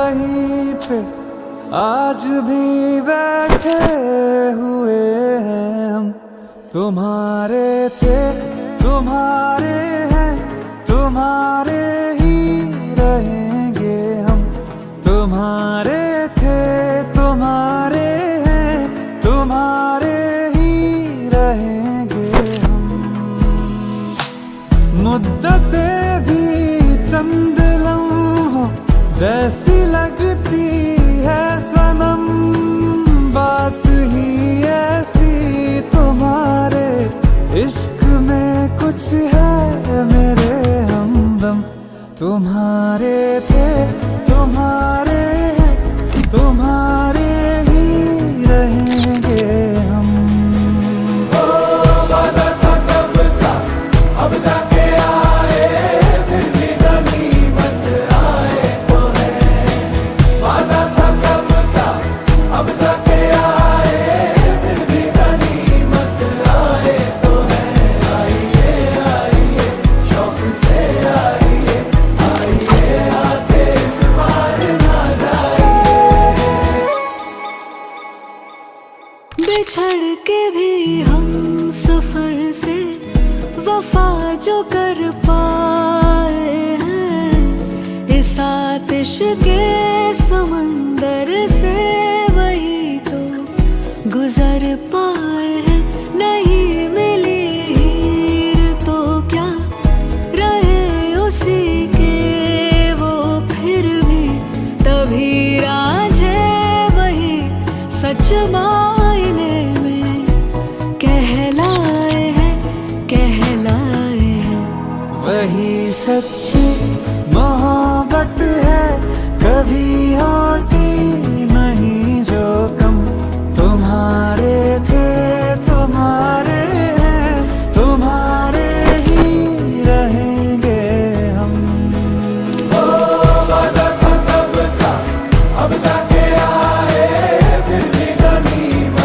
वहीं पे आज भी बैठे हुए हैं हम। तुम्हारे थे तुम्हारे हैं, तुम्हारे ही रहेंगे हम। तुम्हारे थे तुम्हारे हैं, तुम्हारे ही रहेंगे हम। मुद्दतें भी चंद लम्हों जैसी लगती है सनम, बात ही ऐसी तुम्हारे इश्क में कुछ है मेरे हमदम। तुम्हारे थे तुम्हारे हैं, तुम्हारे ही रहेंगे हम। ओ वादा था कब का, अब जाके आए, फिर भी गनीमत आए तो है। वादा था कब का, अब जाके आए, फिर भी गनीमत आए तो है। आइए आइए शौक से आइए, आइए आके इस बार ना जाइए। बिछड़ के भी हम सफर से वफा जो कर पाए हैं, इस आतिश के समंदर से वही तो गुजर पाए हैं। नहीं मिली हीर तो क्या रहे उसी के वो फिर भी, तभी राझे वही सच मायने में कहलाए हैं, कहलाए हैं। वही सच्ची मोहब्बत है, कभी होती नहीं जो कम। तुम्हारे थे तुम्हारे हैं, तुम्हारे ही रहेंगे हम। ओ वादा था कब का, अब जाके आए, फिर भी गनीमत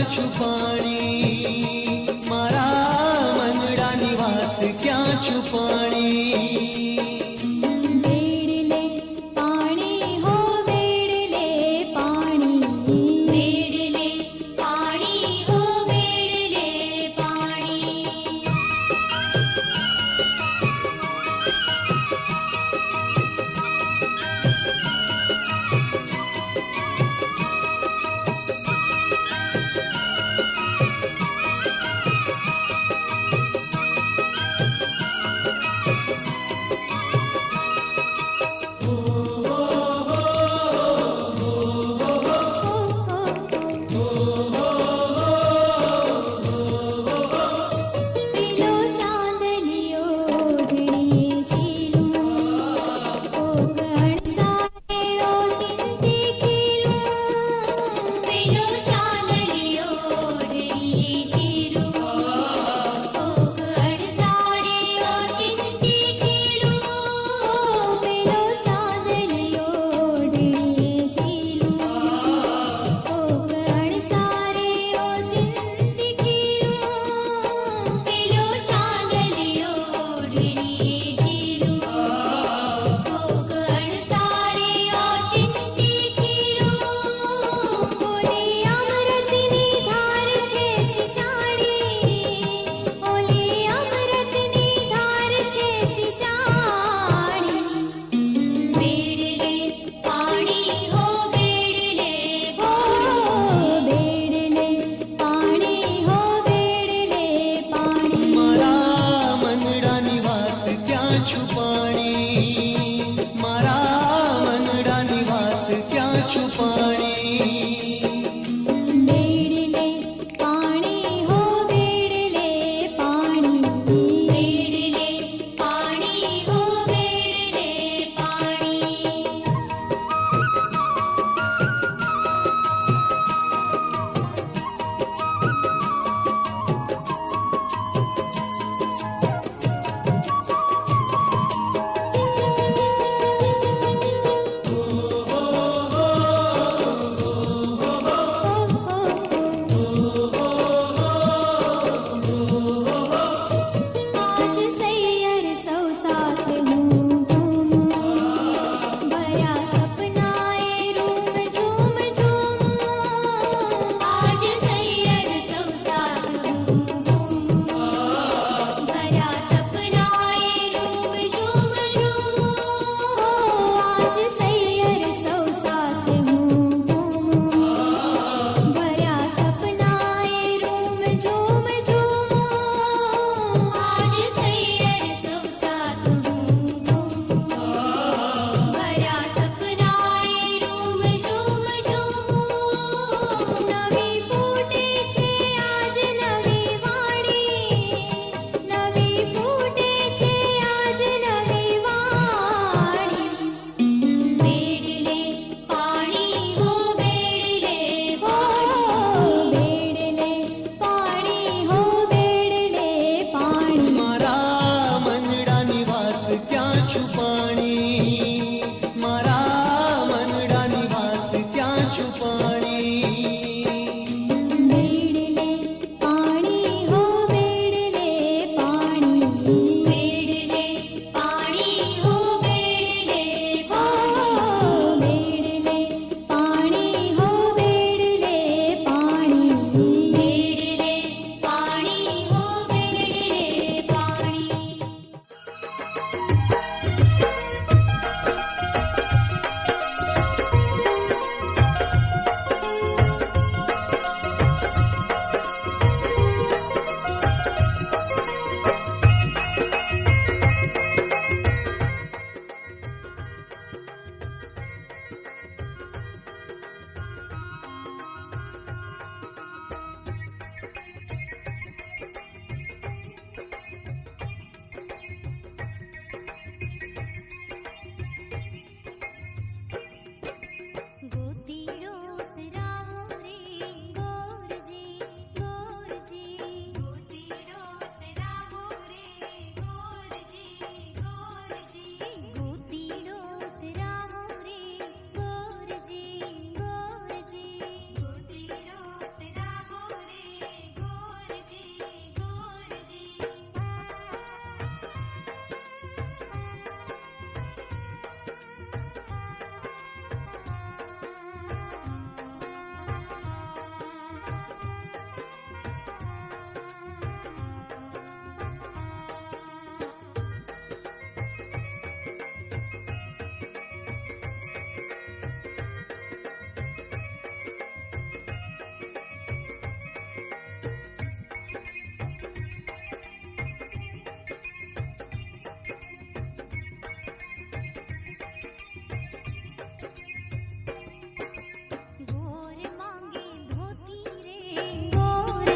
છુપાણી મારા મનડાની વાત ક્યાં છુપાણી વેડલે પાણી હો વેડલે પાણી વેડલે પાણી હો વેડલે પાણી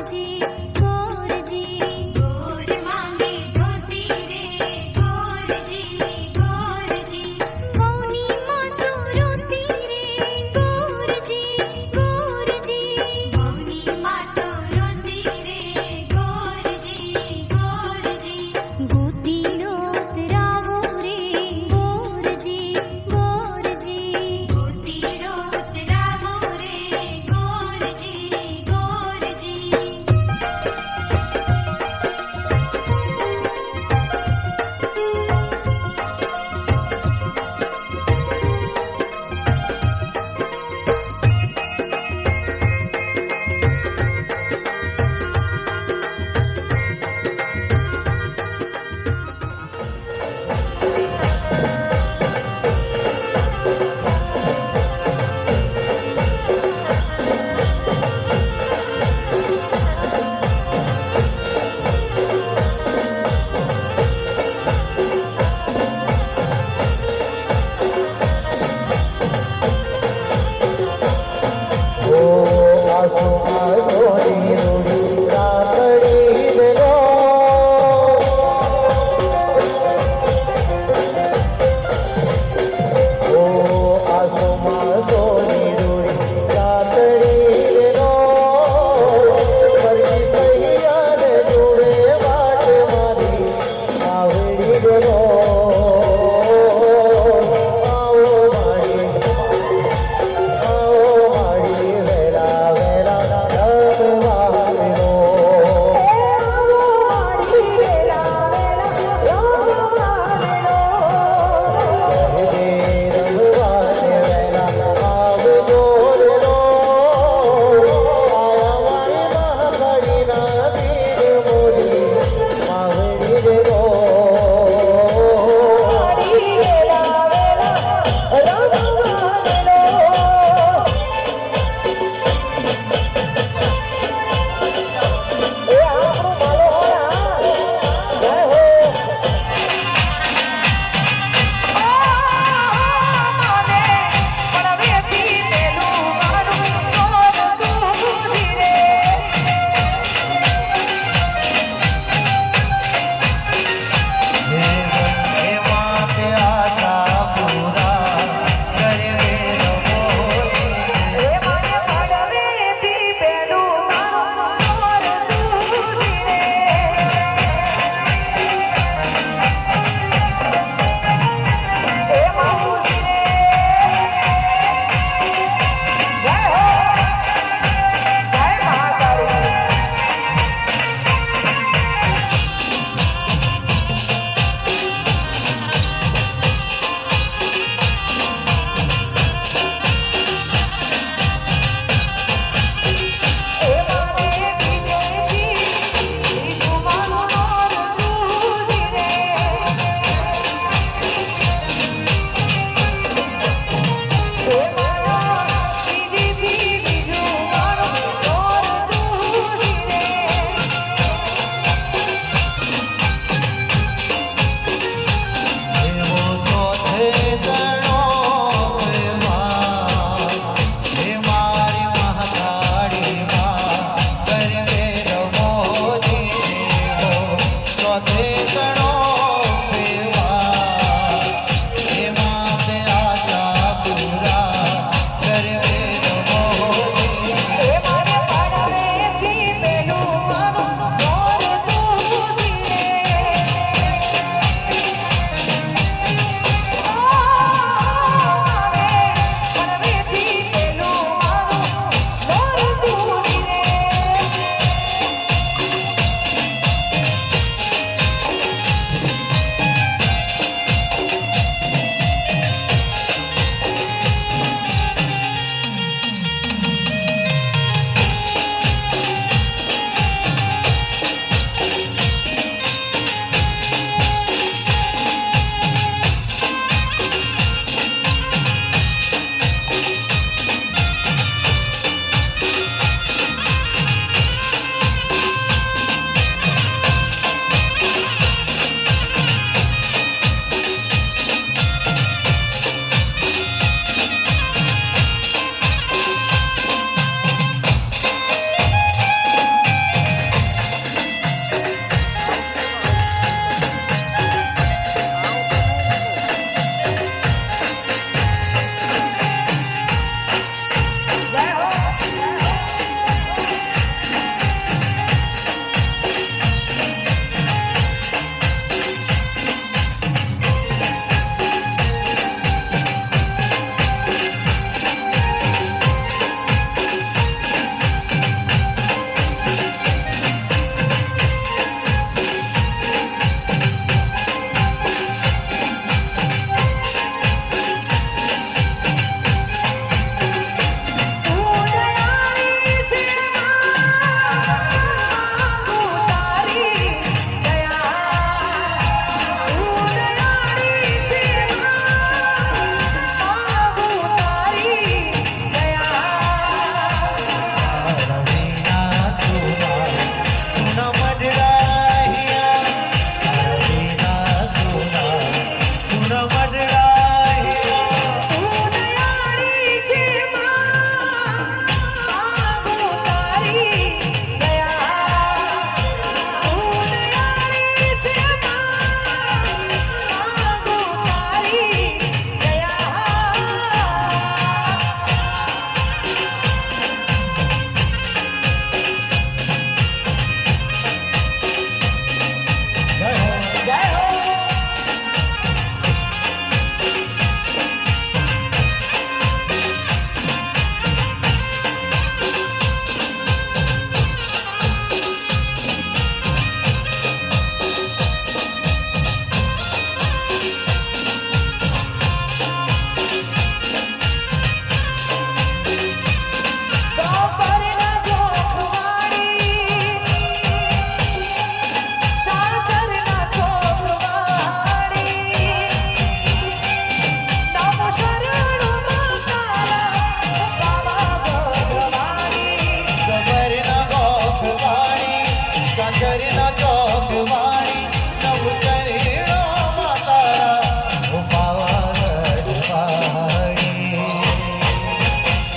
जी गोर जी गोर मांगे धोती रे गोर जी मौनी माँ तो रोती रे गोर जी मौनी माँ तो रोती रे गोर जी गोती रोत रावो रे गोर जी गोती रोत रावो रे गोर जी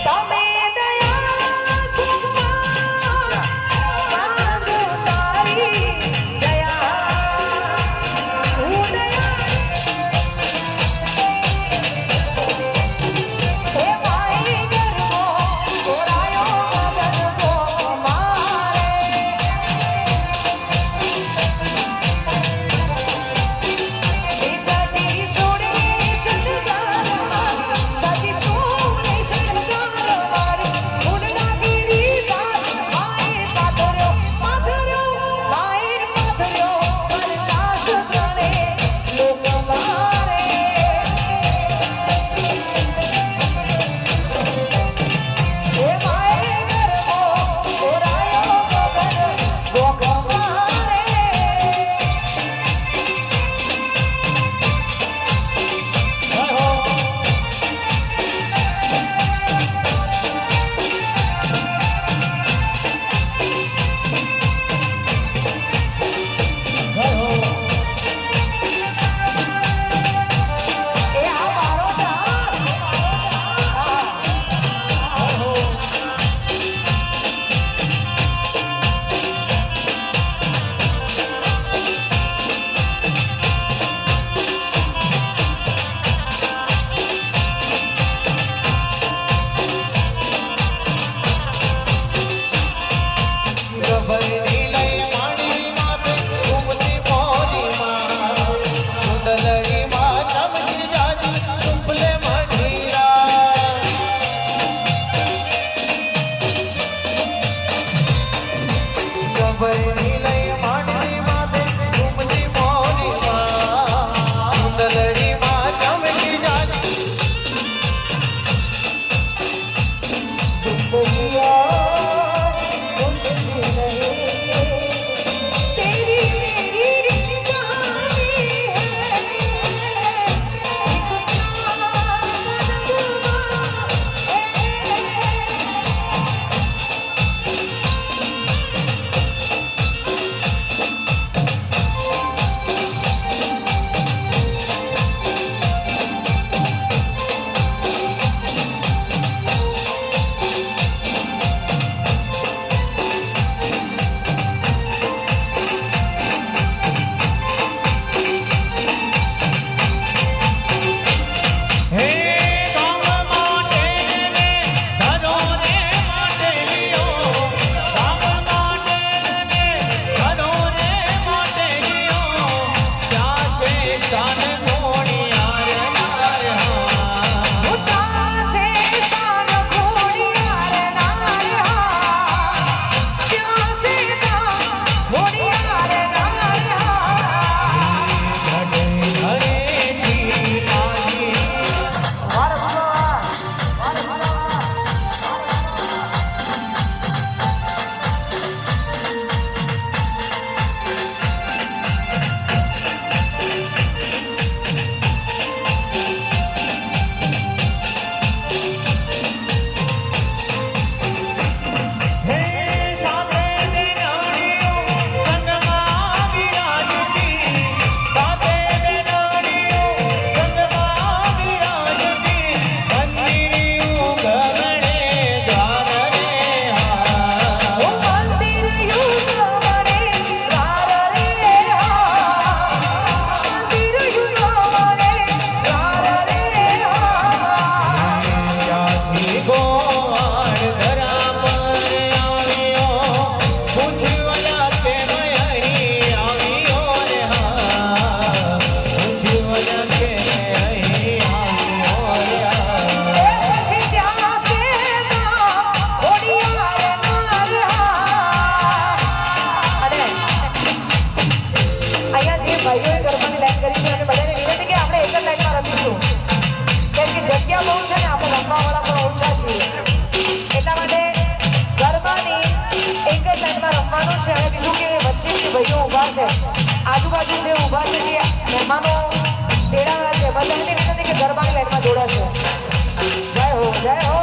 તમે દયા છુપા સાંધો તારી દયા હું દયા હે માઈ ગરબો ગોરાયો ગરબો મારે સાજી સોડે સંગાર સાજી સોડે સંગાર મારી ફૂલના ગીરી રાત માય પાથર્યો પાથર્યો માય પાથર્યો પરકાશ સણે લોક મારે હે માય ગરબો ગોરાયો ગગન ગોગ મારે એ આ મારો તાર ગભરની લઈ માડી માથે ઘૂમતી મોરીમાં કુંડલરીમાં ચમકી જાતી ચુંપલે મઢીરા ગભરની લઈ માડી માથે ઘૂમતી મોરીમાં કુંડલરીમાં ચમકી જાતી तेरी मेरी कहानी है હે ગામ માટે ને ધનો ને માટે લિયો ગામ માટે ને ધનો ને માટે લિયો ત્યાં છે કાન ઘોડિયાર નાર उठा से तार घोड़ियार नारिया क्या से तार घोड़ियार नारिया ઘડે ઘડેથી આવી હે સાથે દેનારીઓ સંગમાં વિરાજતી સાથે દેનારીઓ સંગમાં વિરાજતી મંદિરિયું ગગડે દ્વાર રે હા ओ मंदिर युग मरे द्वार रे मंदिर युग मरे द्वार रे ત્યાંથી ગોવાળ ધરા પર આવ્યો પૂછ્યું કેમ અહીં આવ્યો રે હા પૂછ્યું કેમ અહીં આવ્યો રે હા પછી ત્યાં સે તાર ઘોड़ियार नारिया અને અહીંયા જે ભાઈઓએ ગરબાની લાઈન કરી છે અને બધાને વિનંતી કે આપણે એક જ લાઈનમાં રમીશું કેમ કે જગ્યા બહુ છે ને આપણે રમવાવાળા પણ ઓછા છીએ એટલા માટે ગરબાની એક જ લાઈનમાં રમવાનું છે અને બીજું કે વચ્ચે જે ભાઈઓ ઊભા છે આજુબાજુ જે ઊભા છે જે મહેમાનો તેડાવાળા છે બધાને વિનંતી કે ગરબાની લાઈનમાં જોડાશે જય હો જય હો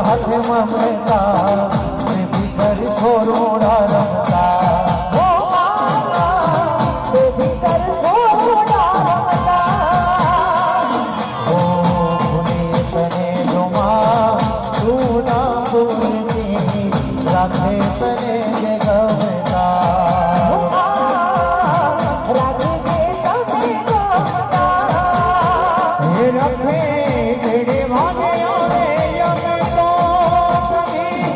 હાથે મમતા બેબી પર છોરોડા રમતા ઓ મારા બેબી કર છોડા રમતા ઓ ભૂલે તને જોમાં તું ના ભૂલતી રાખે તને જે ગમતા રાખી છે તમને ગમતા હે રખે તેરે વાગે આવે યમ તો સખી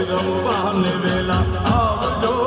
રંપાને વેલા આવજો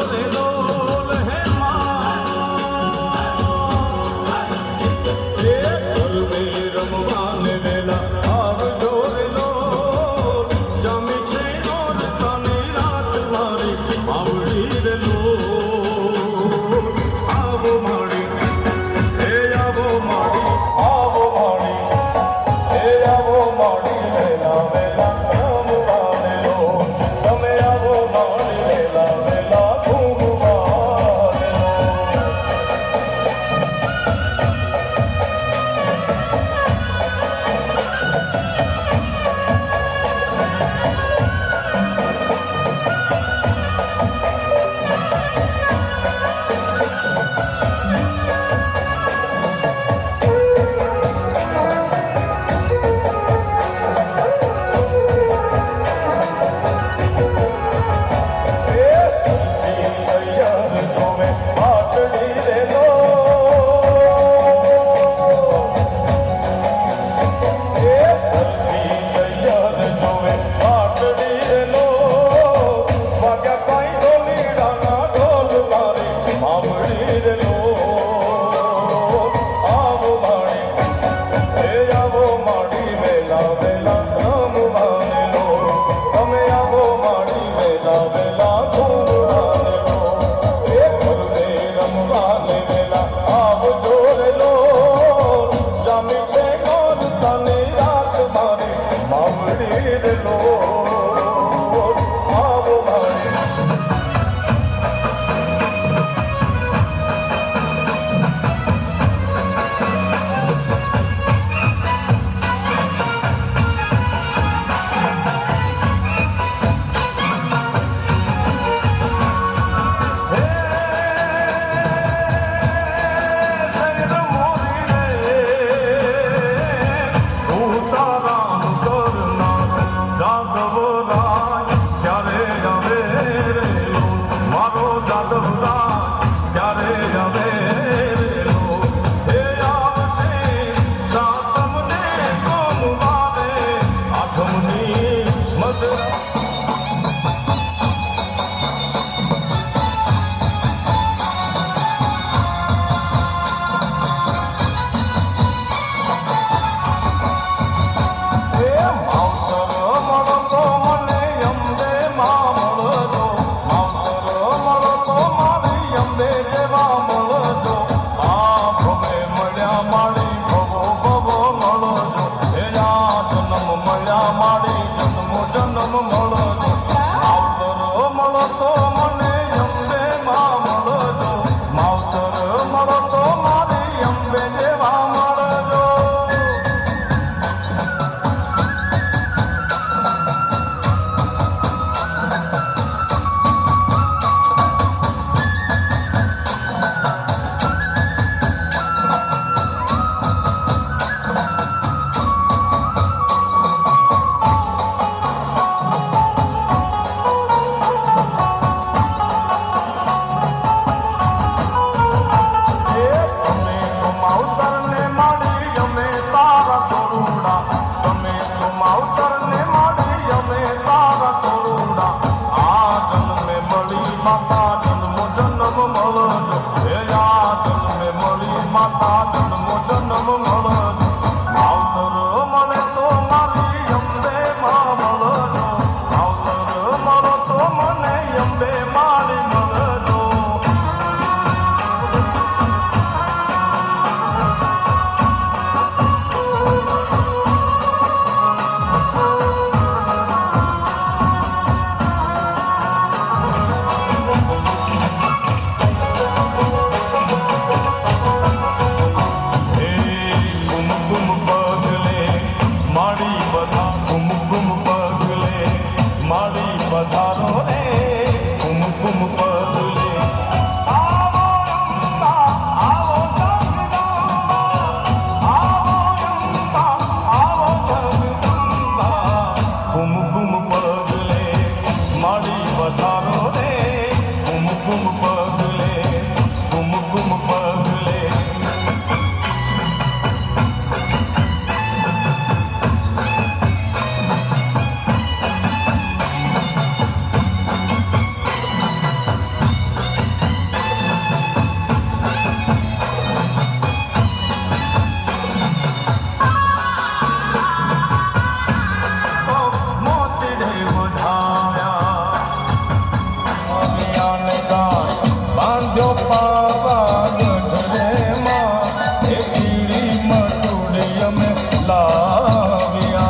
આને ગાય બાંધ્યો પાવાગઢ રે માં એ કીડી મટુડી અમે લાવ્યા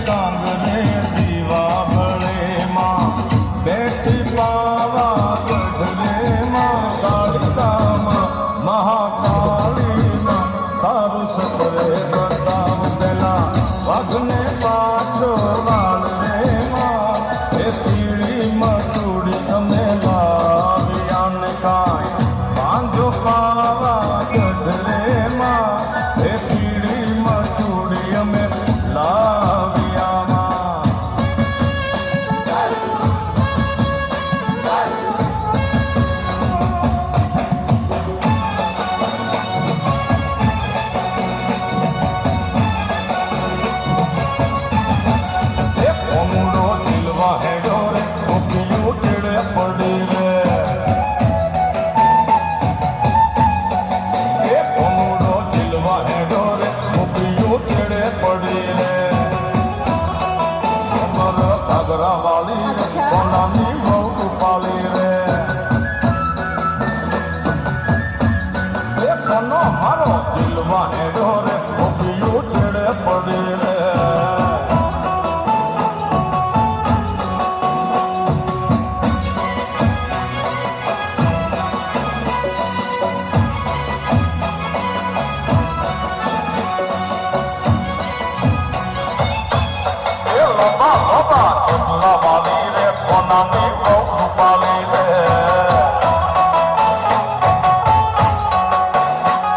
કાંગરે દીવા ભળે માં બેઠી પાવાગઢ રે માં કાળિકામાં મહાકાળીમાં તારું સતરે બતાવ પેલા વાઘને પાછો વાળ રે માં એ પીળી મચુડી તમે લાવી આને કાંઈ બાંધો પાવાગઢ રે માં એ પીળી મચુડી અમે લાવ્યામાં એ કોમડો દિલવા હેડો રે ઉભિયું ચેડે પડી રે એ કોમડો દિલવા હેડો રે ઉભિયું ચેડે પડી રે અમર ઘાઘરા વાળી રે કોનાની બહુ પાલી રે એ કોનો મારો દિલવા હેડો રે ઉભિયું ચેડે પડી રે કેટલા વાલી રે કોનાની બહુ પાલી રે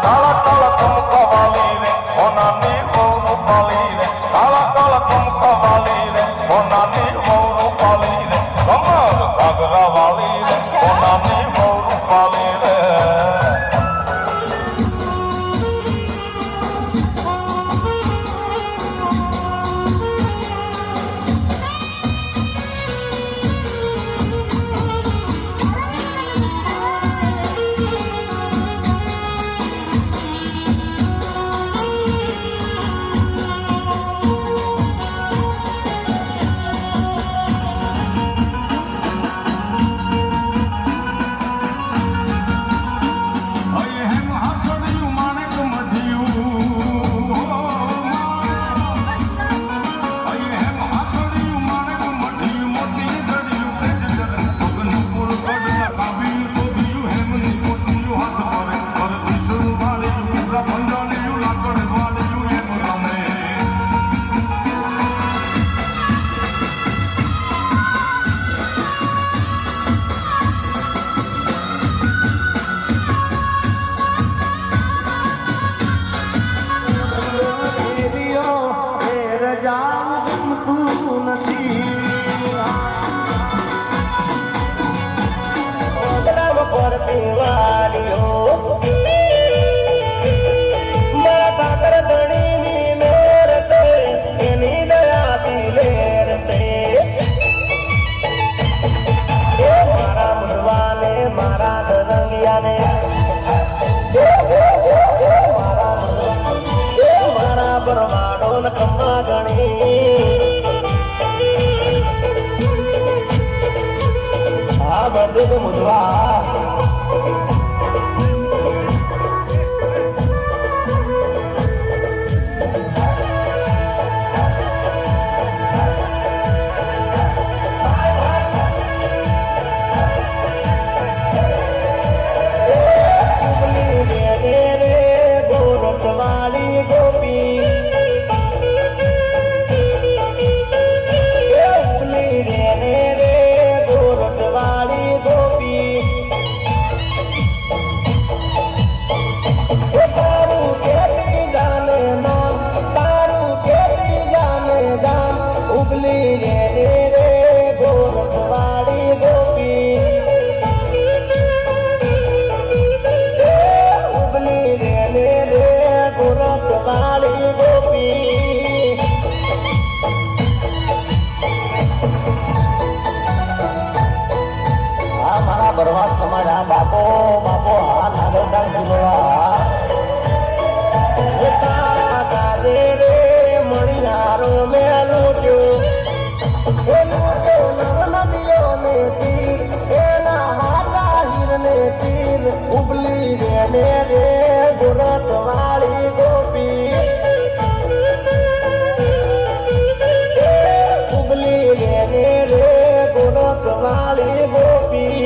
કાળા કાળા કમકા વાલી રે કોનાની બહુ પાલી રે કાળા કાળા કમકા વાલી રે કોનાની બહુ પાલી રે કમર ઘાઘરા વાલી રે કોનાની બહુ પાલી રે મારા બરવાદ સમાજ આ બાપો બાપો હા નાગરદાન જીવવા તારા કાજે રે મણિયારો મેલું ટ્યો એ લૂટ્યો નદીઓ ને તીર એના હાથા હીરને ચીર ઉબલી રે રે ગોરસ વાળી ગોપી ઉબલી રે રે ગોરસ વાળી ગોપી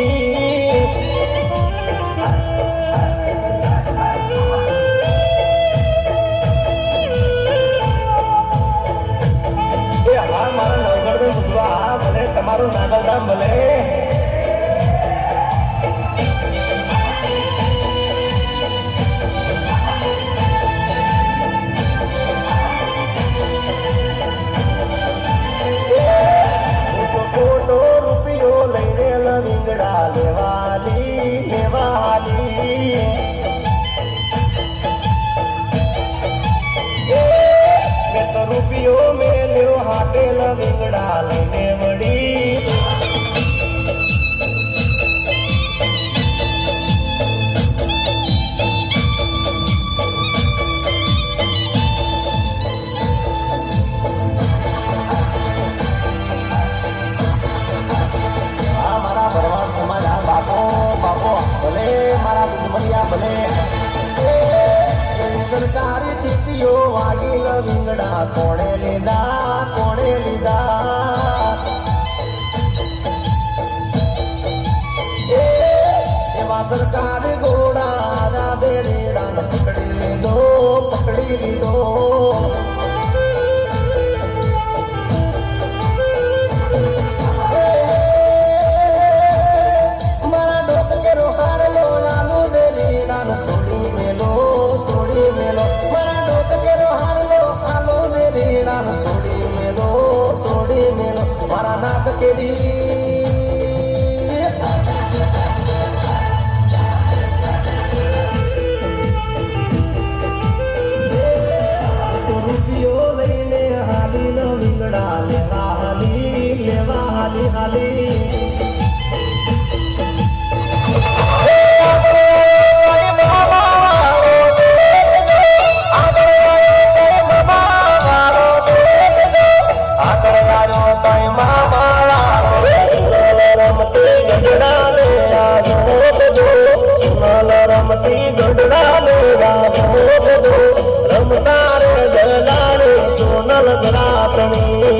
એ હા મારા નવગઢ પૂજવા ભલે તમારું નાગલધામ ભલે ખોટો રૂપિયો લઈને લવિંગડા લેવાલી લેવાલી મેં તો રૂપિયો મેલ્યો હાટે લવિંગડા લઈને વળી આ મારા ભરવાડ સમાજ આ બાપો બાપો ભલે મારા દુશ્મનિયા ભલે સરકારી સિટીઓ વાગી લવિંગડા કોણે લીધા એવા સરકારી ઘોડા રાધે રેડા પકડી લીધો મારા ડોક કેરો હારલો લાલુ દે રેડા છોડી મેલો મારા ડોક કેરો હારલો આલો દે રેડા છોડી મેલો મારા નાક કેડી રૂપિયો લઈને હાલી લવિંગડા લેવા હાલી રમતી ગઢડા રમતા રે જલારે સોનલ ગ્રાસણી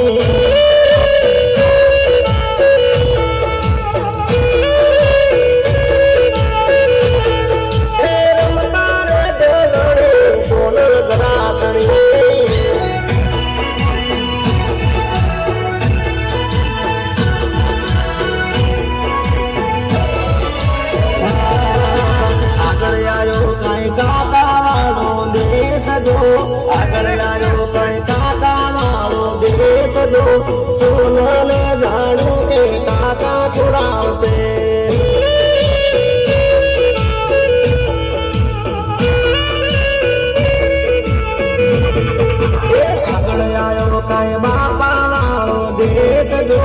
રમતા રે જલારે સોનલ ગ્રાસણી આગળ આવ્યો કઈ કાકા વાળો દેશ જો આગળ આવ્યો કઈ કાકા વાળો દેશ જો સોનલે જાણ્યું કે કાકા છોડાવશે આગળ આવ્યો કઈ બાપા વાળો દેશ જો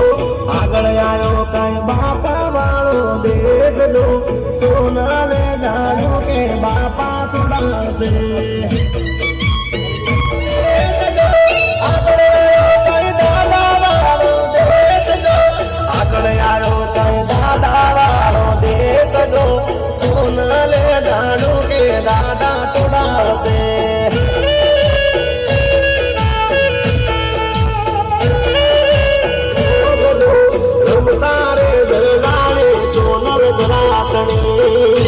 આગળ આવ્યો કઈ બાપા વાળો દેશ જો સોનલે જાણ્યું કે બાપા છોડાવશે આગળ આવ્યો કઈ દાદા વાળો દેશ જો આગળ આવ્યો કઈ દાદા વાળો દેશ જો સોનલે જાણ્યું કે દાદા છોડાવશે તારે જલાણે સોનલ ગ્રાસણી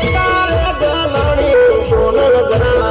તારે જલાણે સોનલ ગ્રાસણી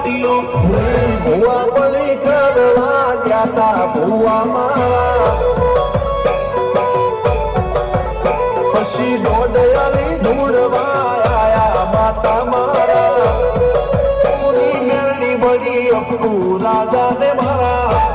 પટ્ટીઓ ભૂવા પડી કરવા ગયા તા ભૂવા મારા પછી દોડયાલી ધૂળવા આયા માતા મારા પૂરી મેરડી બળી અપનું રાજા ને મારા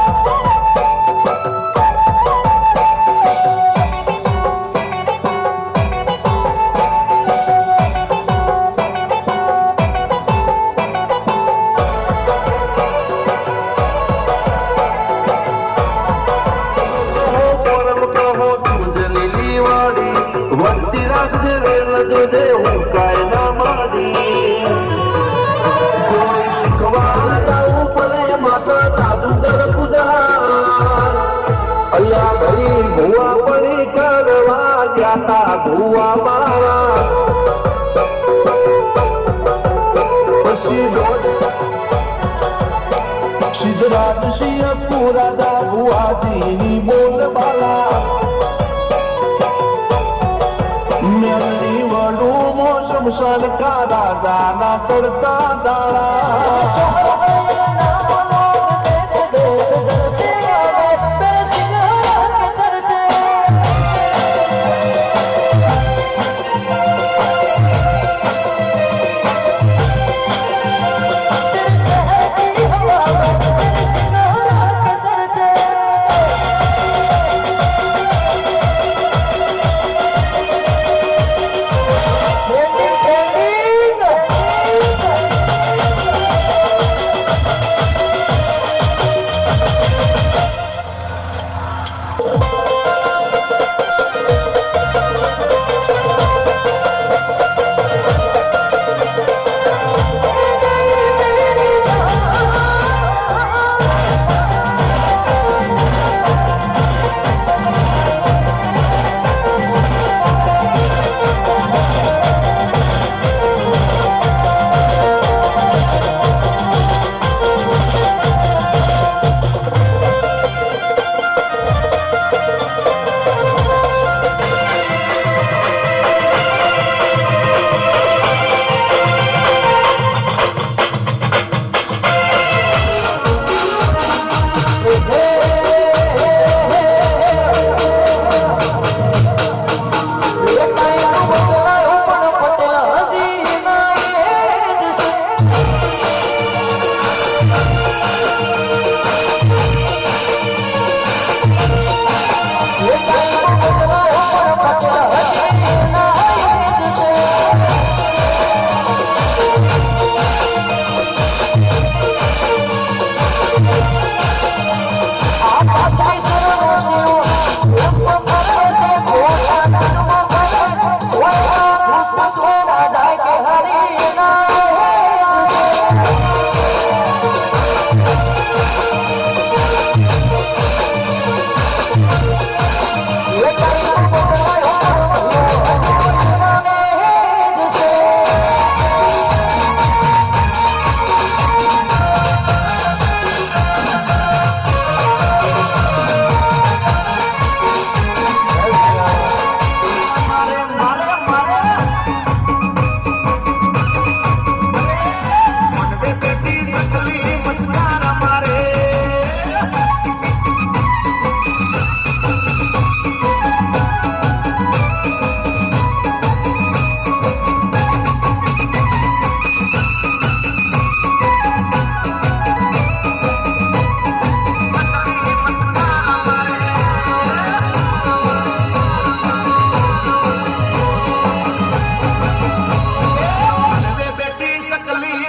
વંતી રાખજે રેલ જોજે હું કાય ના માડી કોઈ શીખવા જાવું પડે માતા જાદુગર પૂજા અલ્યા ભાઈ ભૂવા પડી કરવા ગયા તા ભૂવા મારા પછી સિદ્ધરાજ સિંહ પુરાજા ભુવાજીની બોલ બાલા મેરડી વડું મોસમ સરકાર રાજાના ચડતા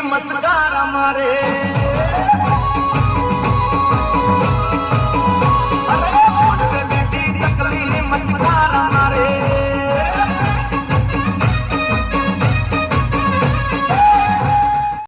મસ્કાર અમારે